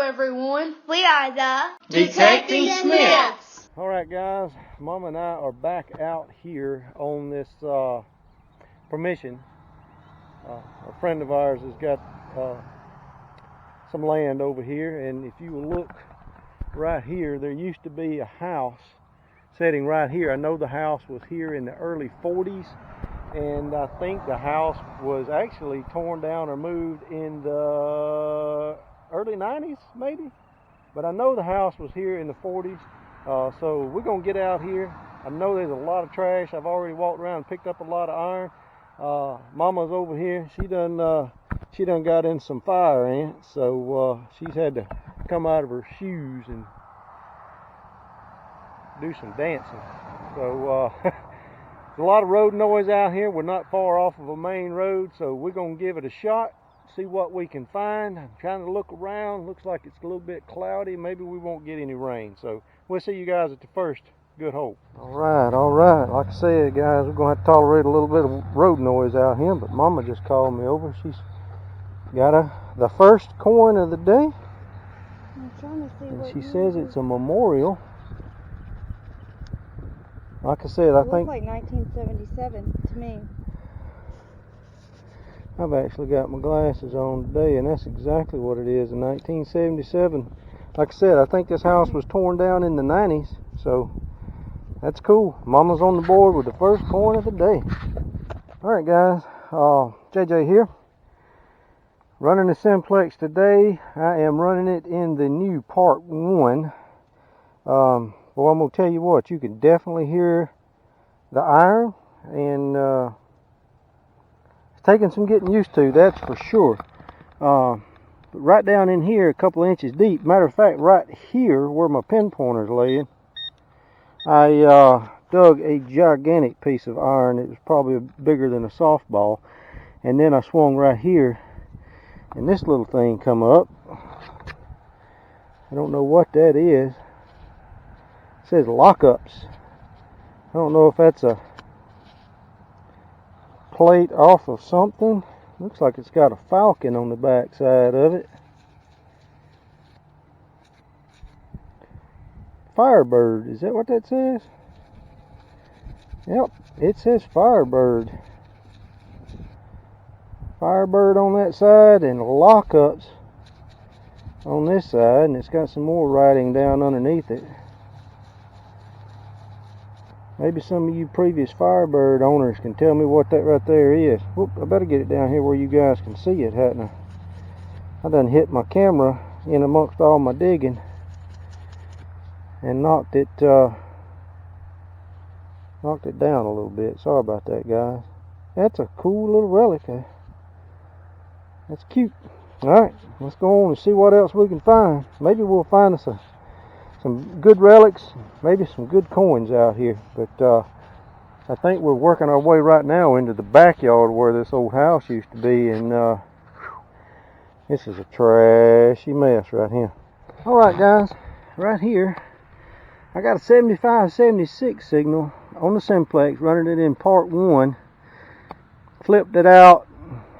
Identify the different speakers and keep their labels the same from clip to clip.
Speaker 1: everyone.
Speaker 2: We are the
Speaker 1: Detecting Smiths.
Speaker 3: Alright guys, Mama and I are back out here on this permission. A friend of ours has got some land over here, and if you will look right here, there used to be a house sitting right here. I know the house was here in the early 40s, and I think the house was actually torn down or moved in the early 90s maybe, but I know the house was here in the 40s. So we're gonna get out here. I know there's a lot of trash. I've already walked around and picked up a lot of iron. Mama's over here. She done got in some fire ants, so she's had to come out of her shoes and do some dancing. So there's a lot of road noise out here. We're not far off of a main road, so we're gonna give it a shot, see what we can find. I'm trying to look around. Looks like it's a little bit cloudy. Maybe we won't get any rain, so we'll see you guys at the first good hope. All right. Like I said, guys, we're gonna have to tolerate a little bit of road noise out here, but Mama just called me over. She's got the first coin of the day.
Speaker 2: I'm trying to see what
Speaker 3: she says it's a memorial. Like I said, I think
Speaker 2: like 1977 to me.
Speaker 3: I've actually got my glasses on today, and that's exactly what it is, in 1977. Like I said, I think this house was torn down in the 90s, so that's cool. Mama's on the board with the first coin of the day. Alright guys, JJ here. Running the Simplex today. I am running it in the new part 1. Well, I'm going to tell you what, you can definitely hear the iron, and it's taking some getting used to, that's for sure. But right down in here, a couple of inches deep, matter of fact, right here where my pin pointer's laying, I dug a gigantic piece of iron. It was probably bigger than a softball, and then I swung right here, and this little thing come up. I don't know what that is. It says lockups. I don't know if that's a plate off of something. Looks like it's got a falcon on the back side of it. Firebird, is that what that says? Yep, it says Firebird. Firebird on that side and lockups on this side, and it's got some more writing down underneath it. Maybe some of you previous Firebird owners can tell me what that right there is. Whoop, I better get it down here where you guys can see it, hadn't I? I done hit my camera in amongst all my digging and knocked it down a little bit. Sorry about that, guys. That's a cool little relic. That's cute. Alright, let's go on and see what else we can find. Maybe we'll find us some good relics, maybe some good coins out here. But I think we're working our way right now into the backyard where this old house used to be, and this is a trashy mess right here. Alright guys, right here I got a 75-76 signal on the Simplex, running it in part 1. Flipped it out,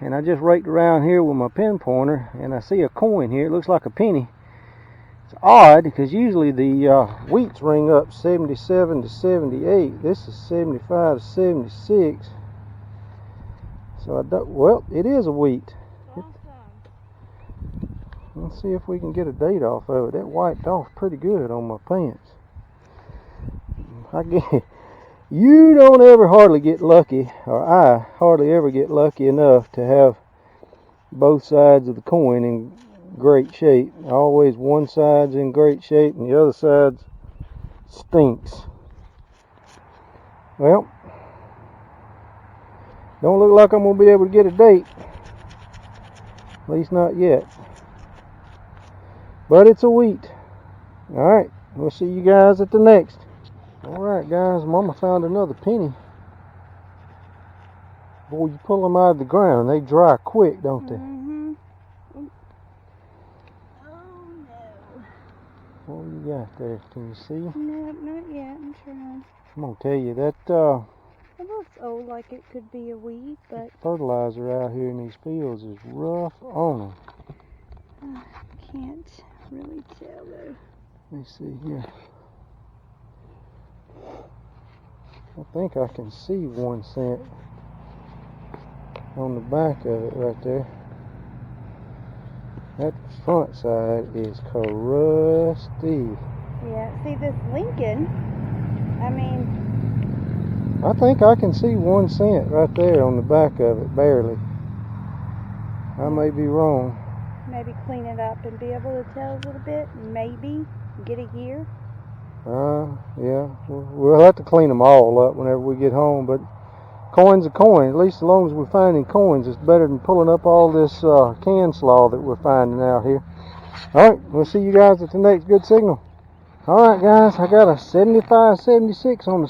Speaker 3: and I just raked around here with my pin pointer, and I see a coin here. It looks like a penny. It's odd because usually the wheats ring up 77 to 78. This is 75 to 76. So I don't, well, it is a wheat. Let's see if we can get a date off of it. That wiped off pretty good on my pants. You don't ever hardly get lucky, or I hardly ever get lucky enough to have both sides of the coin in great shape. Always one side's in great shape and the other side stinks. Well, don't look like I'm gonna be able to get a date, at least not yet, but it's a wheat. Alright, we'll see you guys at the next. Alright guys, Mama found another penny. Boy, you pull them out of the ground, they dry quick, don't they? What you got there? Can you see?
Speaker 2: No, not yet. I'm trying.
Speaker 3: I'm gonna tell you that
Speaker 2: It looks old, like it could be a weed, but
Speaker 3: fertilizer out here in these fields is rough on them.
Speaker 2: I can't really tell though.
Speaker 3: Let me see here. I think I can see 1 cent on the back of it right there. That front side is crusty.
Speaker 2: Yeah, see this Lincoln, I mean,
Speaker 3: I think I can see 1 cent right there on the back of it, barely. I may be wrong.
Speaker 2: maybe clean it up and be able to tell a little bit, maybe get a year.
Speaker 3: Yeah, we'll have to clean them all up whenever we get home, but coin's a coin. At least as long as we're finding coins, it's better than pulling up all this can slaw that we're finding out here. Alright, we'll see you guys at the next good signal. Alright guys, I got a 75-76 on the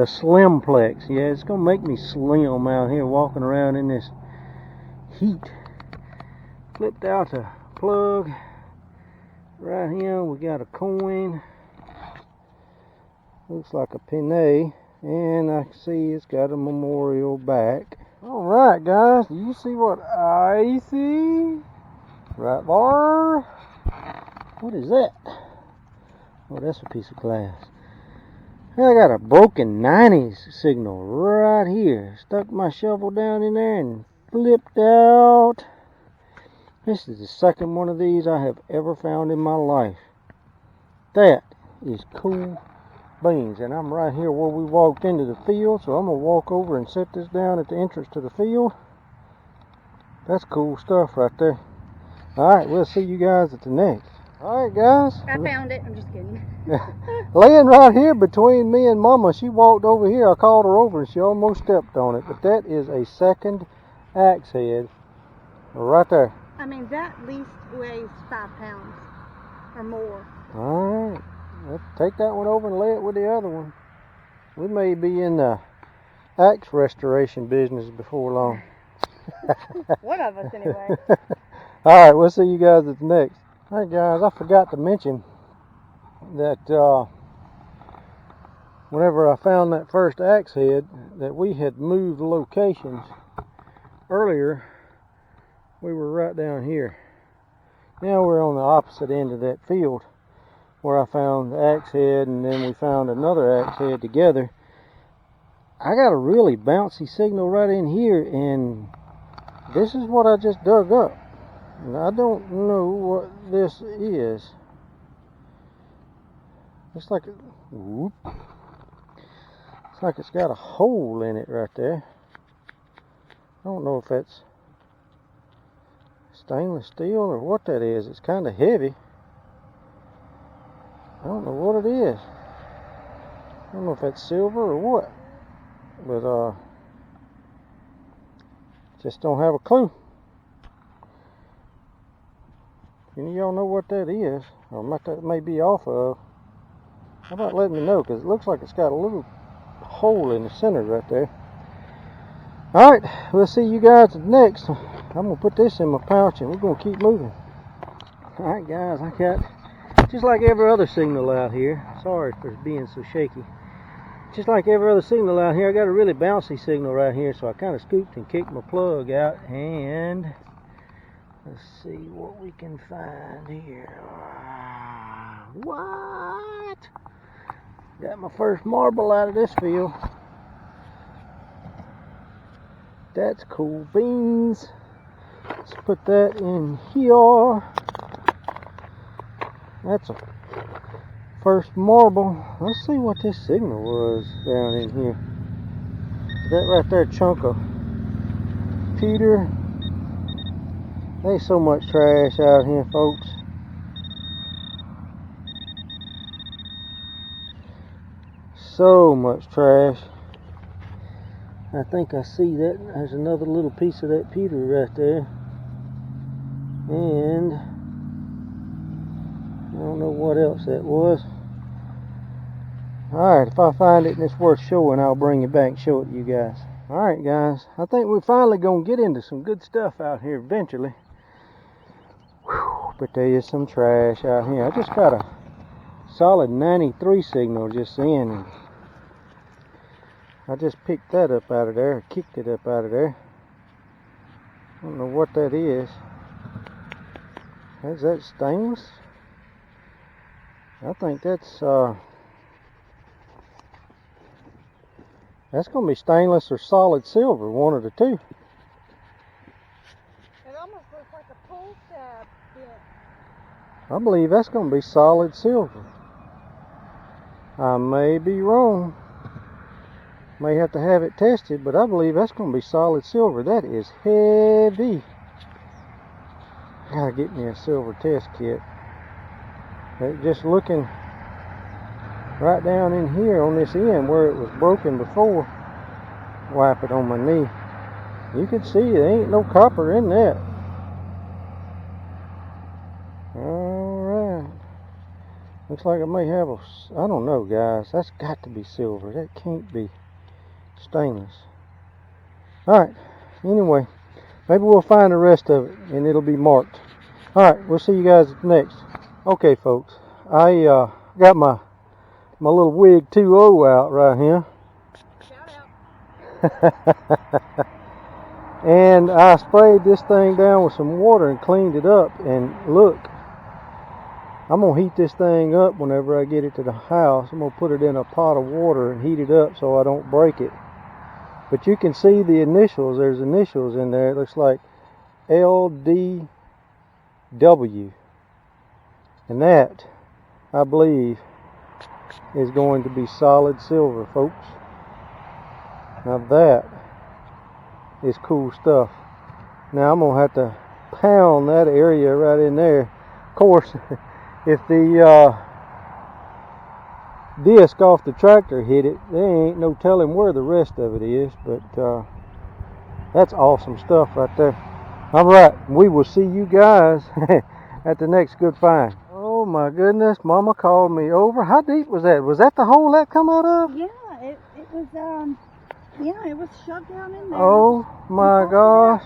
Speaker 3: Simplex. Yeah, it's going to make me slim out here walking around in this heat. Flipped out the plug. Right here we got a coin. Looks like a penny. And I can see it's got a memorial back. Alright guys, do you see what I see? Right there. What is that? Oh, that's a piece of glass. I got a broken 90s signal right here. Stuck my shovel down in there and flipped out. This is the second one of these I have ever found in my life. That is cool beans. And I'm right here where we walked into the field, so I'm going to walk over and set this down at the entrance to the field. That's cool stuff right there. Alright, we'll see you guys at the next. Alright guys.
Speaker 2: I found it, I'm just kidding.
Speaker 3: Laying right here between me and Mama, she walked over here. I called her over and she almost stepped on it. But that is a second axe head right there.
Speaker 2: I mean, that at least weighs 5 pounds or more.
Speaker 3: Alright, let's take that one over and lay it with the other one. We may be in the axe restoration business before long.
Speaker 2: One of us anyway.
Speaker 3: Alright, we'll see you guys at the next. Alright guys, I forgot to mention that whenever I found that first axe head, that we had moved locations. Earlier, we were right down here. Now we're on the opposite end of that field where I found the axe head and then we found another axe head together. I got a really bouncy signal right in here, and this is what I just dug up. And I don't know what this is. It's like whoop. It's like it's got a hole in it right there. I don't know if that's stainless steel or what that is. It's kind of heavy. I don't know what it is. I don't know if that's silver or what. But just don't have a clue. Any of y'all know what that is, or what that may be off of? How about letting me know, because it looks like it's got a little hole in the center right there. Alright, we'll see you guys at the next. I'm going to put this in my pouch and we're going to keep moving. Alright guys, I got, just like every other signal out here, sorry for being so shaky. Just like every other signal out here, I got a really bouncy signal right here, so I kind of scooped and kicked my plug out, and let's see what we can find here. What? Got my first marble out of this field. That's cool beans. Let's put that in here. That's a first marble. Let's see what this signal was down in here. That right there chunk of pewter. There's so much trash out here, folks. So much trash. I think I see that. There's another little piece of that pewter right there. And I don't know what else that was. Alright, if I find it and it's worth showing, I'll bring it back and show it to you guys. Alright guys, I think we're finally going to get into some good stuff out here eventually. Whew, but there is some trash out here. I just got a solid 93 signal just then. And I just picked that up out of there, kicked it up out of there. I don't know what that is. Is that stainless? I think that's going to be stainless or solid silver, one of the two.
Speaker 2: It almost looks like a pull tab bit.
Speaker 3: I believe that's going to be solid silver. I may be wrong. May have to have it tested, but I believe that's going to be solid silver. That is heavy. Gotta get me a silver test kit. Just looking right down in here on this end where it was broken before, wipe it on my knee. You can see there ain't no copper in that. Alright. Looks like it may have a, I don't know guys, that's got to be silver. That can't be stainless. Alright, anyway, maybe we'll find the rest of it and it'll be marked. Alright, we'll see you guys next. Okay folks, I got my little Wig 2.0 out right here.
Speaker 2: Shout out.
Speaker 3: And I sprayed this thing down with some water and cleaned it up, and look, I'm going to heat this thing up whenever I get it to the house. I'm going to put it in a pot of water and heat it up so I don't break it. But you can see the initials. There's initials in there. It looks like LDW. And that, I believe, is going to be solid silver, folks. Now that is cool stuff. Now I'm going to have to pound that area right in there. Of course, if the disc off the tractor hit it, there ain't no telling where the rest of it is, but that's awesome stuff right there. Alright, we will see you guys at the next good find. Oh my goodness, Mama called me over. How deep was that? Was that the hole that come out of?
Speaker 2: Yeah, it was yeah, it was shoved down in there.
Speaker 3: Oh my gosh.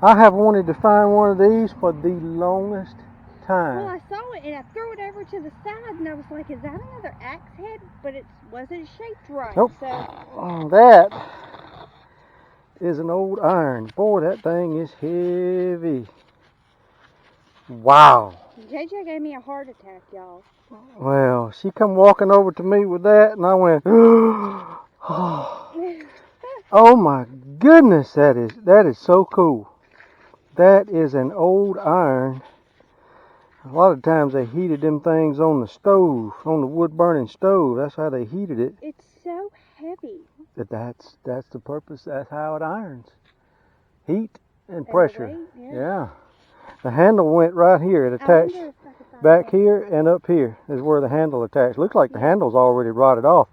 Speaker 3: I have wanted to find one of these for the longest time.
Speaker 2: Well, I saw it and I threw it over to the side and I was like, is that another axe head? But it wasn't shaped right.
Speaker 3: Nope.
Speaker 2: So
Speaker 3: that is an old iron. Boy, that thing is heavy. Wow.
Speaker 2: JJ gave me a heart attack, y'all.
Speaker 3: Well, she come walking over to me with that and I went, oh my goodness, that is so cool. That is an old iron. A lot of times they heated them things on the stove, on the wood burning stove. That's how they heated it.
Speaker 2: It's so heavy.
Speaker 3: That's the purpose. That's how it irons. Heat and pressure.
Speaker 2: Weight,
Speaker 3: yeah. The handle went right here. It attached back here and up here is where the handle attached. Looks like the handle's already rotted off.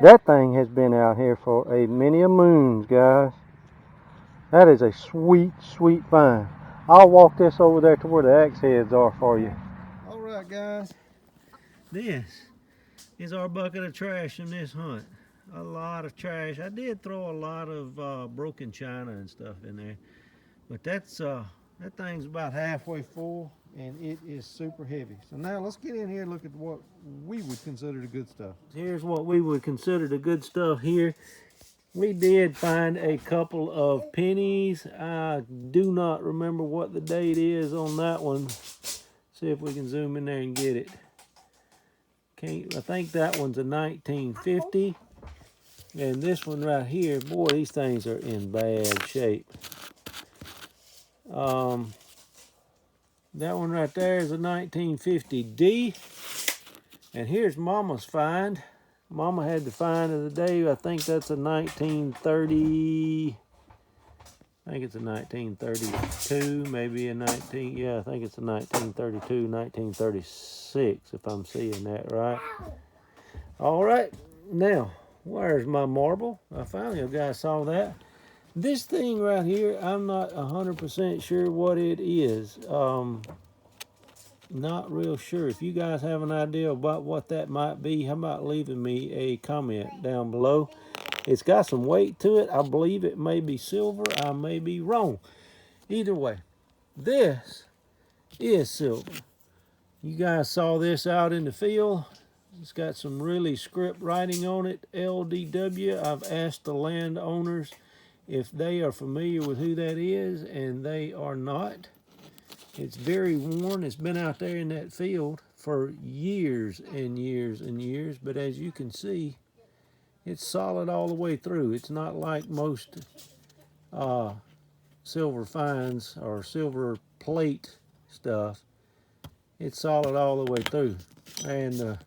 Speaker 3: That thing has been out here for a many a moons, guys. That is a sweet, sweet find. I'll walk this over there to where the axe heads are for you. Alright guys, this is our bucket of trash from this hunt. A lot of trash. I did throw a lot of broken china and stuff in there, but that thing's about halfway full and it is super heavy. So now let's get in here and look at what we would consider the good stuff. Here's what we would consider the good stuff here. We did find a couple of pennies. I do not remember what the date is on that one. See if we can zoom in there and get it. I think that one's a 1950. And this one right here, boy, these things are in bad shape. That one right there is a 1950D. And here's Mama's find. Mama had the find of the day. I think that's a 1930. I think it's a 1932, maybe a 19. Yeah, I think it's a 1932, 1936, if I'm seeing that right. All right, now where's my marble? I finally guys saw that. This thing right here, I'm not 100% sure what it is. Not real sure. If you guys have an idea about what that might be, how about leaving me a comment down below? It's got some weight to it. I believe it may be silver. I may be wrong. Either way, this is silver. You guys saw this out in the field. It's got some really script writing on it, LDW. I've asked the landowners if they are familiar with who that is, and they are not. It's very worn. It's been out there in that field for years and years and years. But as you can see, it's solid all the way through. It's not like most silver fines or silver plate stuff. It's solid all the way through. And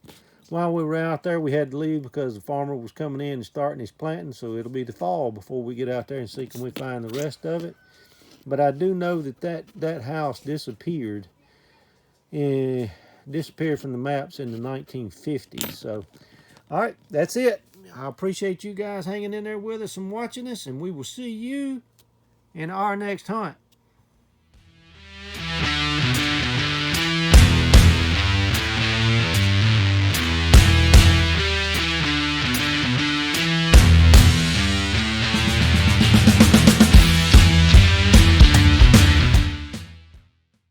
Speaker 3: while we were out there, we had to leave because the farmer was coming in and starting his planting. So it'll be the fall before we get out there and see can we find the rest of it. But I do know that house disappeared. Disappeared from the maps in the 1950s. So, all right, that's it. I appreciate you guys hanging in there with us and watching us, and we will see you in our next hunt.